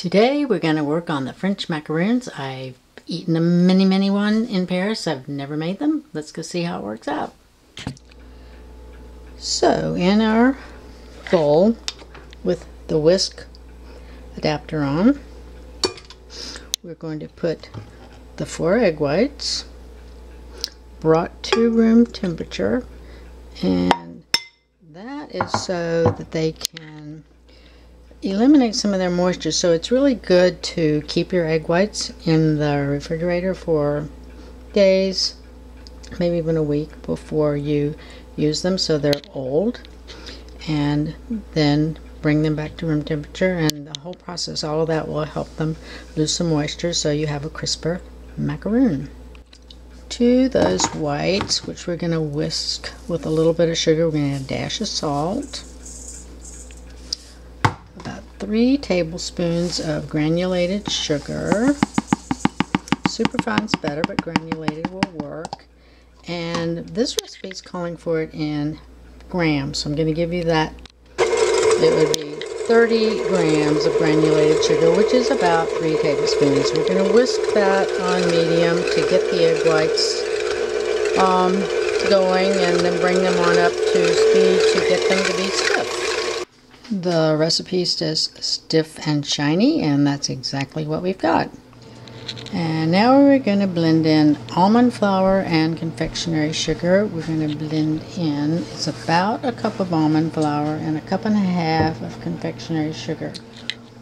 Today we're going to work on the French macaroons. I've eaten a mini one in Paris. I've never made them. Let's go see how it works out. So in our bowl with the whisk adapter on, we're going to put the 4 egg whites brought to room temperature, and that is so that they can eliminate some of their moisture. So it's really good to keep your egg whites in the refrigerator for days, maybe even a week before you use them, so they're old, and then bring them back to room temperature, and the whole process, all of that will help them lose some moisture so you have a crisper macaroon. To those whites, which we're going to whisk with a little bit of sugar, we're going to add a dash of salt, 3 tablespoons of granulated sugar. Super fine's better, but granulated will work. And this recipe is calling for it in grams, so I'm going to give you that. It would be 30 grams of granulated sugar, which is about 3 tablespoons. We're going to whisk that on medium to get the egg whites going, and then bring them on up to speed to get them to be stiff. The recipe says stiff and shiny, and that's exactly what we've got. And now we're going to blend in almond flour and confectionery sugar. We're going to blend in, it's about a cup of almond flour and a cup and a half of confectionery sugar,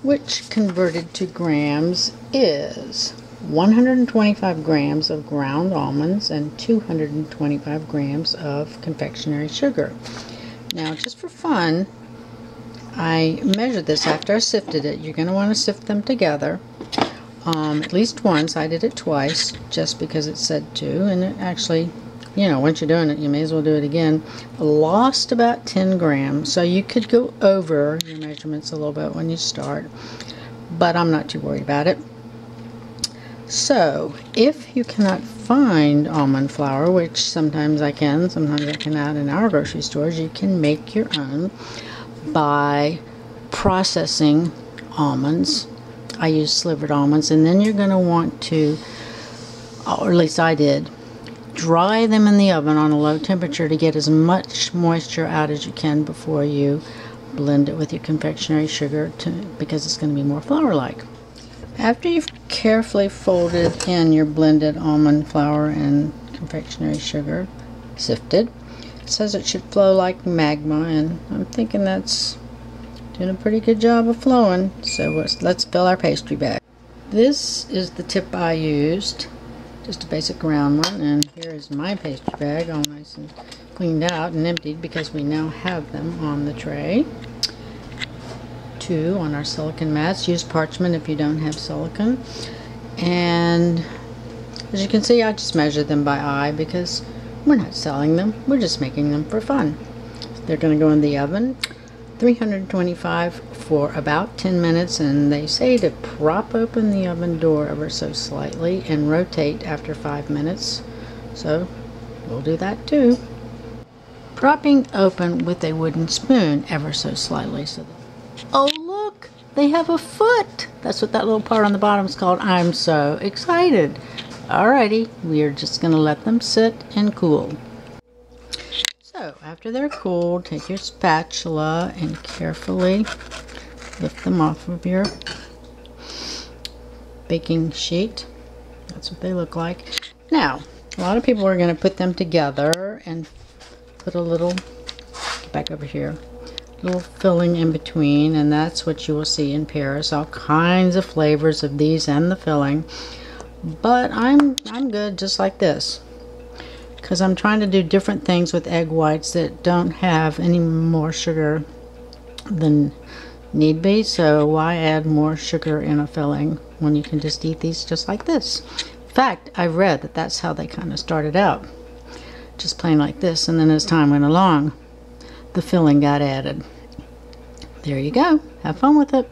which converted to grams is 125 grams of ground almonds and 225 grams of confectionery sugar. Now, just for fun, I measured this after I sifted it. You're going to want to sift them together at least once. I did it twice just because it said to, and it actually, you know, once you're doing it, you may as well do it again. I lost about 10 grams, so you could go over your measurements a little bit when you start, but I'm not too worried about it. So if you cannot find almond flour, which sometimes I can out in our grocery stores, you can make your own by processing almonds. I use slivered almonds, and then you're going to want to, or at least I did, dry them in the oven on a low temperature to get as much moisture out as you can before you blend it with your confectionery sugar, because it's going to be more flour-like. After you've carefully folded in your blended almond flour and confectionery sugar, sifted, it says it should flow like magma, and I'm thinking that's doing a pretty good job of flowing. So let's fill our pastry bag. This is the tip I used, just a basic round one, and here is my pastry bag, all nice and cleaned out and emptied because we now have them on the tray. 2 on our silicone mats. Use parchment if you don't have silicone. And as you can see, I just measured them by eye because we're not selling them, we're just making them for fun. They're going to go in the oven, 325 for about 10 minutes, and they say to prop open the oven door ever so slightly and rotate after 5 minutes, so we'll do that too. Propping open with a wooden spoon ever so slightly. Oh look, they have a foot! That's what that little part on the bottom is called. I'm so excited! Alrighty, we are just going to let them sit and cool. So after they're cooled, take your spatula and carefully lift them off of your baking sheet. That's what they look like. Now, a lot of people are going to put them together and put a little, back over here, little filling in between, and that's what you will see in Paris. All kinds of flavors of these and the filling. But I'm good just like this, because I'm trying to do different things with egg whites that don't have any more sugar than need be. So why add more sugar in a filling when you can just eat these just like this? In fact, I read that that's how they kind of started out, just plain like this, and then as time went along, the filling got added. There you go. Have fun with it.